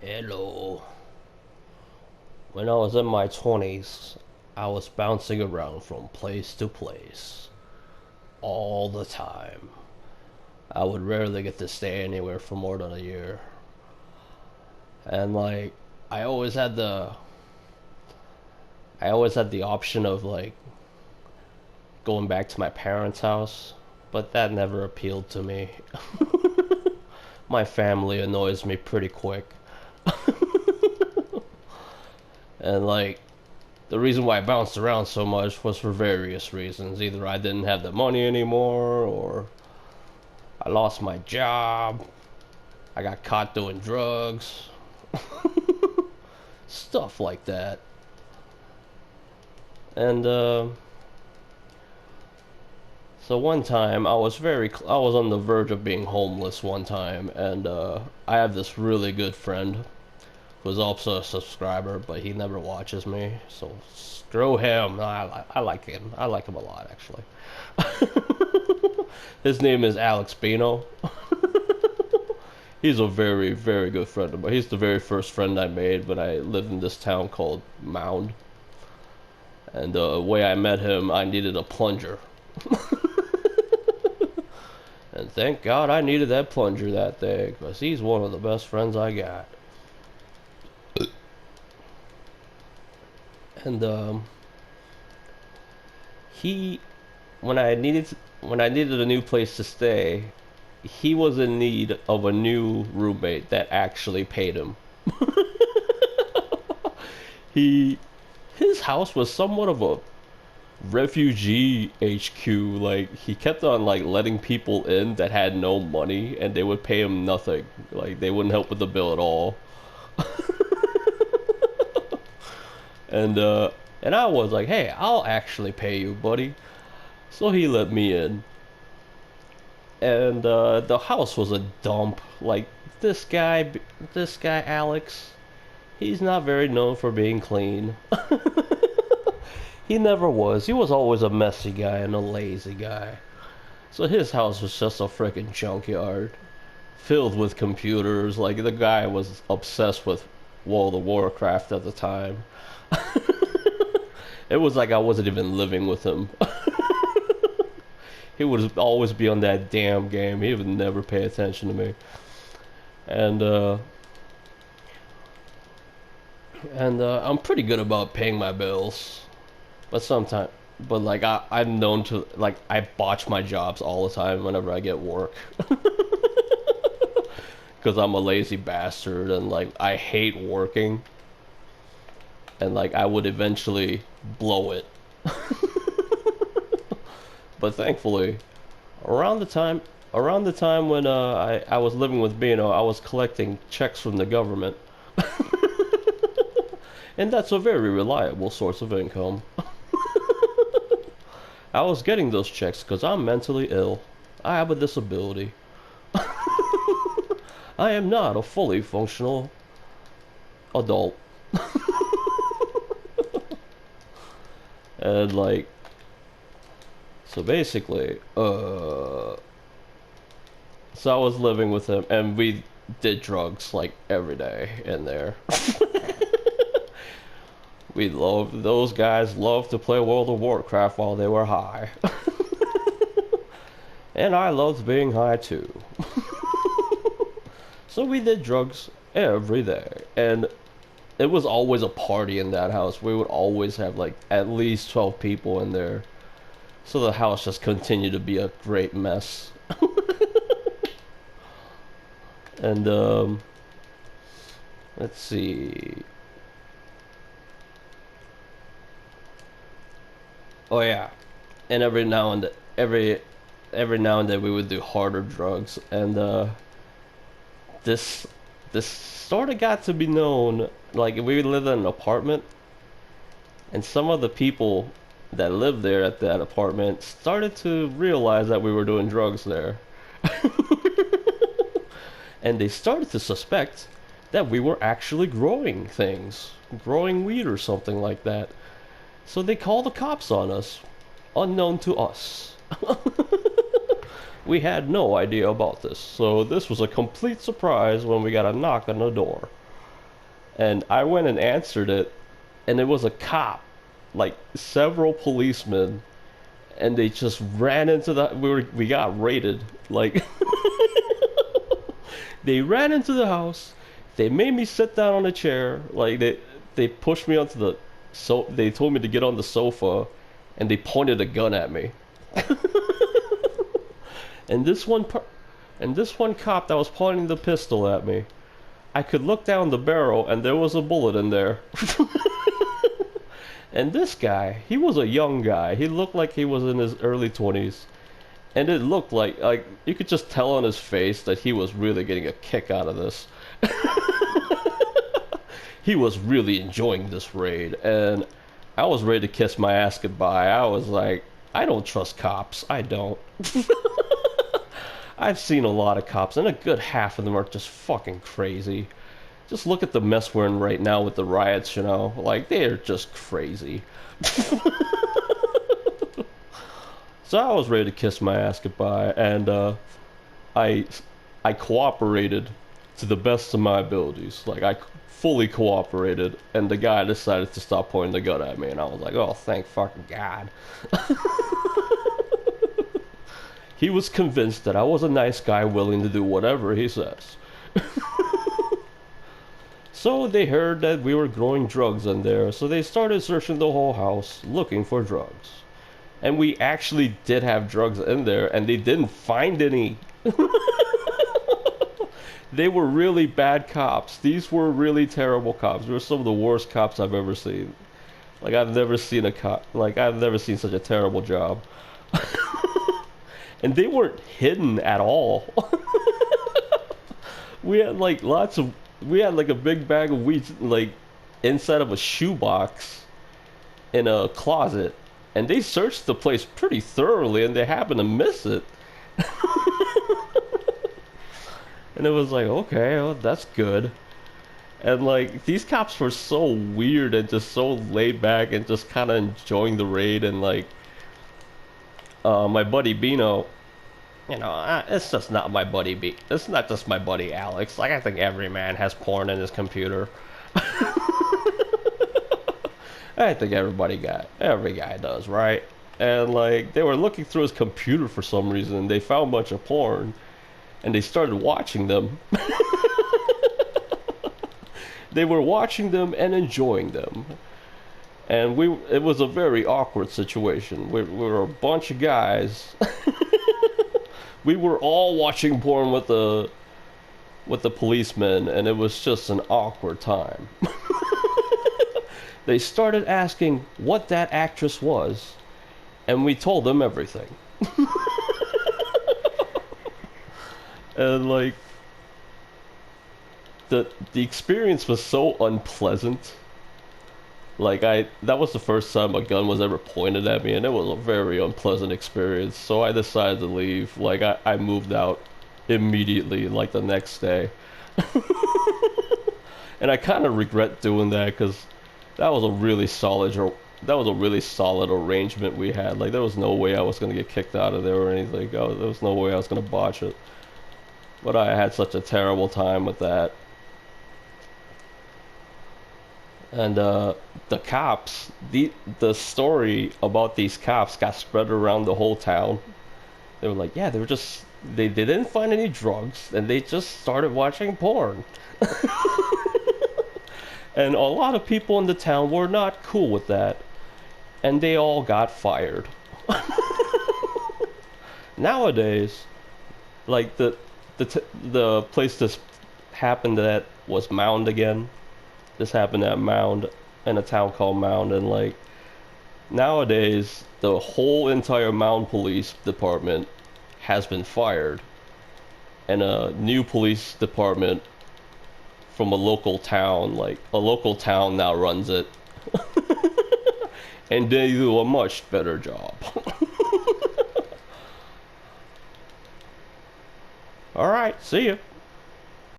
Hello. When I was in my 20s, I was bouncing around from place to place all the time. I would rarely get to stay anywhere for more than a year. And I always had the I always had the option of going back to my parents' house, but that never appealed to me. My family annoys me pretty quick. And the reason why I bounced around so much was for various reasons. Either I didn't have the money anymore, or I lost my job, I got caught doing drugs, stuff like that. And so one time I was on the verge of being homeless one time, and I have this really good friend who's also a subscriber, but he never watches me, so screw him. I like him. I like him a lot, actually. His name is Alex Bino. He's a very, very good friend of mine. He's the very first friend I made when I lived in this town called Mound. And the way I met him, I needed a plunger. And thank God I needed that plunger that day, because he's one of the best friends I got. And he, when I needed a new place to stay, he was in need of a new roommate that actually paid him. he his house was somewhat of a refugee HQ. Like, he kept on letting people in that had no money, and they would pay him nothing. Like, they wouldn't help with the bill at all. And and I was like, "Hey, I'll actually pay you, buddy." So he let me in. And the house was a dump. Like, this guy this guy Alex, he's not very known for being clean. He never was. He was always a messy guy and a lazy guy. So his house was just a freaking junkyard filled with computers. Like, the guy was obsessed with World of Warcraft at the time. It was like I wasn't even living with him. He would always be on that damn game. He would never pay attention to me. And I'm pretty good about paying my bills. But sometimes, but I'm known to, I botch my jobs all the time whenever I get work. Because I'm a lazy bastard, and I hate working. And I would eventually blow it. But thankfully, around the time when I was living with Bino, I was collecting checks from the government. And that's a very reliable source of income. I was getting those checks because I'm mentally ill. I have a disability. I am not a fully functional adult. And so basically, so I was living with him, and we did drugs every day in there. Those guys loved to play World of Warcraft while they were high. And I loved being high too. So we did drugs every day, and it was always a party in that house. We would always have at least 12 people in there. So the house just continued to be a great mess. And let's see. Oh yeah. And every now and then we would do harder drugs, and this this sort of got to be known. Like, we lived in an apartment, and some of the people that lived there at that apartment started to realize that we were doing drugs there. And they started to suspect that we were actually growing weed or something like that. So they called the cops on us, unknown to us. We had no idea about this, so this was a complete surprise when we got a knock on the door. And I went and answered it, and it was a cop, like several policemen, and they just ran into the we got raided. Like they ran into the house, they made me sit down on a chair, like they pushed me onto the they told me to get on the sofa, and they pointed a gun at me. And this one cop that was pointing the pistol at me, I could look down the barrel and there was a bullet in there. And this guy, he was a young guy. He looked like he was in his early 20s. And it looked like you could just tell on his face that he was really getting a kick out of this. He was really enjoying this raid, and I was ready to kiss my ass goodbye. I was like, I don't trust cops. I don't. I've seen a lot of cops, and a good half of them are just fucking crazy. Just look at the mess we're in right now with the riots, you know? Like, they're just crazy. So I was ready to kiss my ass goodbye, and I I cooperated to the best of my abilities. Like, I fully cooperated, and the guy decided to stop pointing the gun at me, and I was like, oh, thank fucking God. He was convinced that I was a nice guy willing to do whatever he says. So they heard that we were growing drugs in there, so they started searching the whole house looking for drugs. And we actually did have drugs in there, and they didn't find any. They were really bad cops. These were really terrible cops. They were some of the worst cops I've ever seen. Like, I've never seen I've never seen such a terrible job. And they weren't hidden at all. We had like we had like a big bag of weed like inside of a shoebox in a closet, and they searched the place pretty thoroughly, and they happened to miss it. And it was like, okay, well, that's good. And like, these cops were so weird and just so laid back and just kind of enjoying the raid. And like, my buddy Bino, you know, it's just not my buddy it's not just my buddy Alex. Like, I think every man has porn in his computer. I think every guy does, right? And like, they were looking through his computer for some reason, and they found a bunch of porn, and they started watching them. They were watching them and enjoying them. And it was a very awkward situation. We were a bunch of guys. We were all watching porn with the policemen, and it was just an awkward time. They started asking what that actress was, and we told them everything. And like, the experience was so unpleasant. Like, that was the first time a gun was ever pointed at me, and it was a very unpleasant experience. So I decided to leave. Like, I moved out immediately, like the next day. And I kind of regret doing that, because that was a really solid arrangement we had. Like, there was no way I was gonna get kicked out of there or anything. There was no way I was gonna botch it. But I had such a terrible time with that. And the cops, the story about these cops got spread around the whole town. They were like, yeah, they didn't find any drugs, and they just started watching porn. And a lot of people in the town were not cool with that, and they all got fired. Nowadays, like the place this happened at was Mound again. This happened at Mound, in a town called Mound, and like, nowadays the whole entire Mound Police Department has been fired, and a new police department from a local town now runs it. And they do a much better job. Alright, see ya.